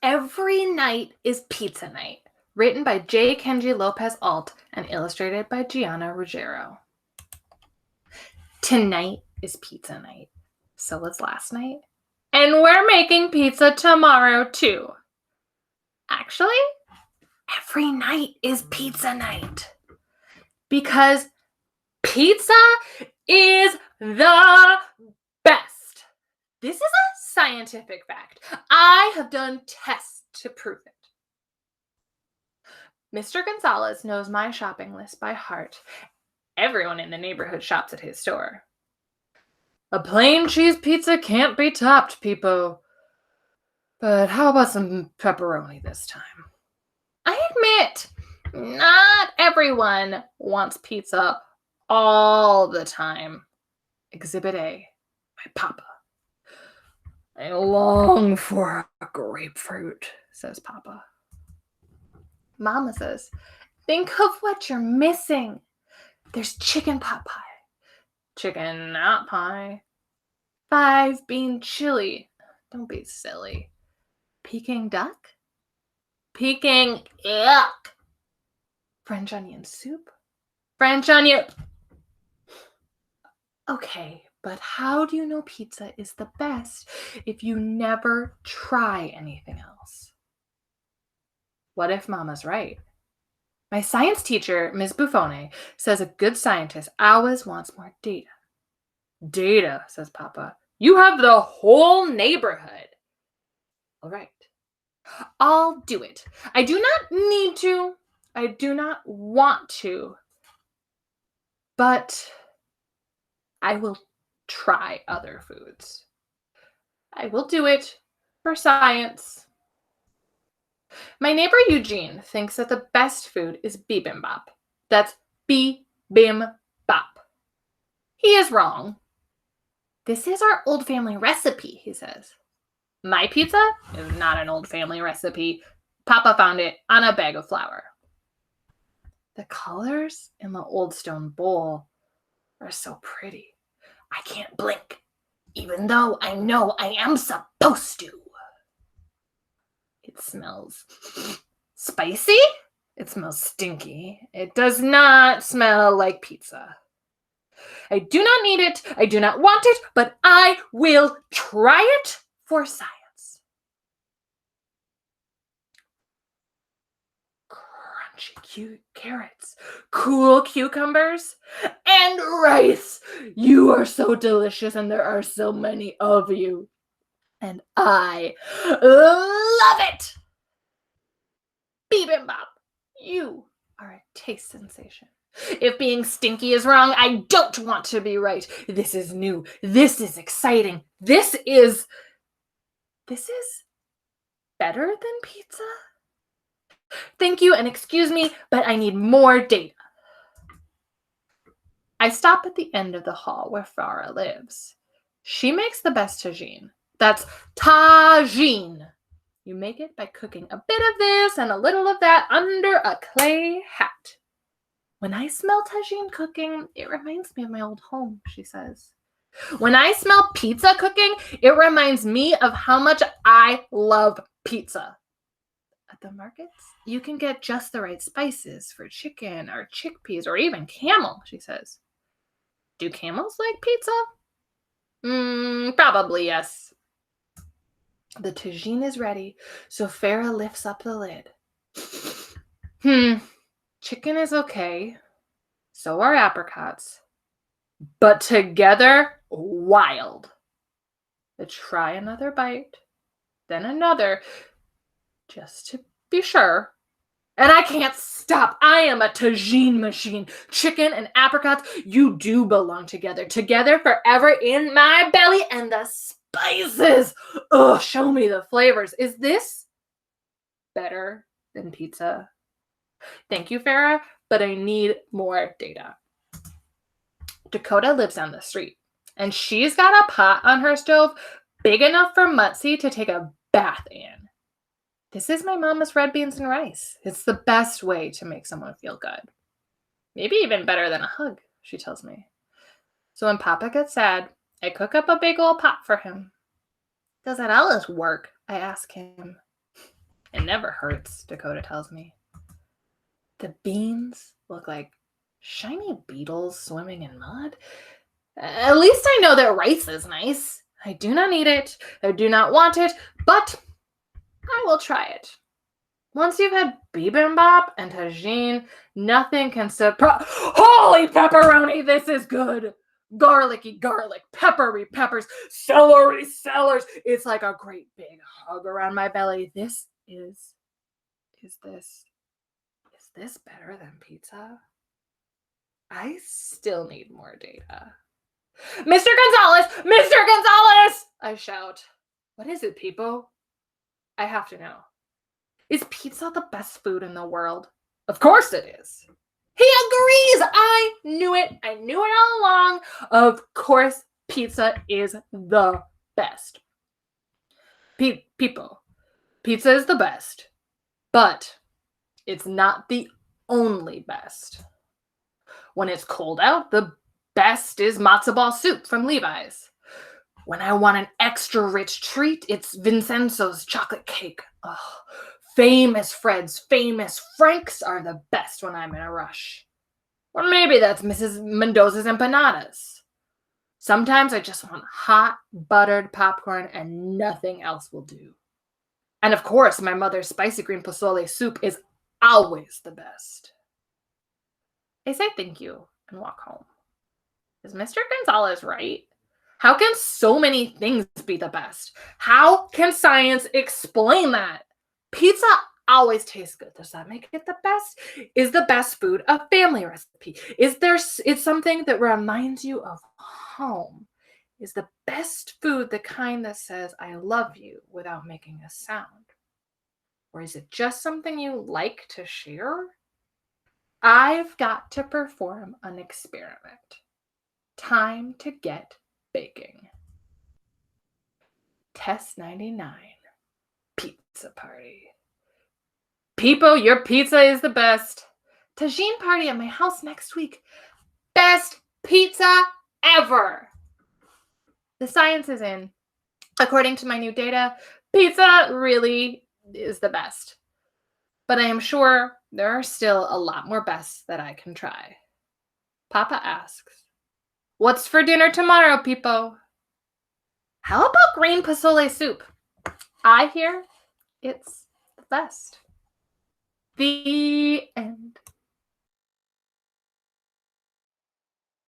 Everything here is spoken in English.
Every night is pizza night. Written by Kenji Lopez-Alt and illustrated by Gianna, Ruggiero. Tonight is pizza night. So was last night. And we're making pizza tomorrow too. Actually, every night is pizza night. Because pizza is the best. This is a scientific fact. I have done tests to prove it. Mr. Gonzalez knows my shopping list by heart. Everyone in the neighborhood shops at his store. A plain cheese pizza can't be topped, Peepo. But how about some pepperoni this time? I admit, not everyone wants pizza all the time. Exhibit A, my Papa. I long for a grapefruit, says Papa. Mama says, think of what you're missing. There's chicken pot pie. Chicken not pie. 5-bean chili. Don't be silly. Peking duck? Peking yuck. French onion soup? French onion. Okay, but how do you know pizza is the best if you never try anything else? What if Mama's right? My science teacher, Ms. Buffone, says a good scientist always wants more data. Data, says Papa. You have the whole neighborhood. All right. I'll do it. I do not need to. I do not want to. But I will try other foods. I will do it for science. My neighbor Eugene thinks that the best food is bibimbap. That's bibimbap. He is wrong. This is our old family recipe, he says. My pizza is not an old family recipe. Papa found it on a bag of flour. The colors in the old stone bowl are so pretty. I can't blink, even though I know I am supposed to. It smells spicy. It smells stinky. It does not smell like pizza. I do not need it. I do not want it, but I will try it for science. Crunchy carrots, cool cucumbers, and rice. You are so delicious, and there are so many of you. And I love it. Bibimbap, you are a taste sensation. If being stinky is wrong, I don't want to be right. This is new. This is exciting. This is better than pizza. Thank you and excuse me, but I need more data. I stop at the end of the hall where Farah lives. She makes the best tagine. That's tagine. You make it by cooking a bit of this and a little of that under a clay hat. When I smell tagine cooking, it reminds me of my old home, she says. When I smell pizza cooking, it reminds me of how much I love pizza. At the markets, you can get just the right spices for chicken or chickpeas or even camel, she says. Do camels like pizza? Probably yes. The tagine is ready, so Farah lifts up the lid. Chicken is okay. So are apricots. But together, wild. I try another bite, then another, just to be sure. And I can't stop. I am a tagine machine. Chicken and apricots, you do belong together. Together forever in my belly. And the spices. Oh, show me the flavors. Is this better than pizza? Thank you, Farah, but I need more data. Dakota lives down the street, and she's got a pot on her stove big enough for Mutzi to take a bath in. This is my mama's red beans and rice. It's the best way to make someone feel good. Maybe even better than a hug, she tells me. So when Papa gets sad, I cook up a big old pot for him. Does that always work? I ask him. It never hurts, Dakota tells me. The beans look like shiny beetles swimming in mud. At least I know that rice is nice. I do not need it. I do not want it, but I will try it. Once you've had bibimbap and tagine, nothing can surprise. Holy pepperoni, this is good. Garlicky garlic, peppery peppers, celery sellers. It's like a great big hug around my belly. Is this better than pizza? I still need more data. Mr. Gonzalez! Mr. Gonzalez! I shout. What is it, Peepo? I have to know. Is pizza the best food in the world? Of course it is. He agrees! I knew it. I knew it all along. Of course, pizza is the best. Peepo, pizza is the best, but it's not the only best. When it's cold out, the best is matzo ball soup from Levi's. When I want an extra rich treat, it's Vincenzo's chocolate cake. Oh, famous Fred's famous Franks are the best when I'm in a rush. Or maybe that's Mrs. Mendoza's empanadas. Sometimes I just want hot, buttered popcorn and nothing else will do. And of course, my mother's spicy green pozole soup is always the best. I say thank you and walk home. Is Mr. Gonzalez right? How can so many things be the best? How can science explain that? Pizza always tastes good. Does that make it the best? Is the best food a family recipe? It's something that reminds you of home? Is the best food the kind that says I love you without making a sound? Or is it just something you like to share? I've got to perform an experiment. Time to get baking. Test 99. Pizza party. Peepo, your pizza is the best. Tagine party at my house next week. Best pizza ever. The science is in. According to my new data, pizza really is the best. But I am sure there are still a lot more bests that I can try. Papa asks, what's for dinner tomorrow, Peepo? How about green pozole soup? I hear it's the best. The end.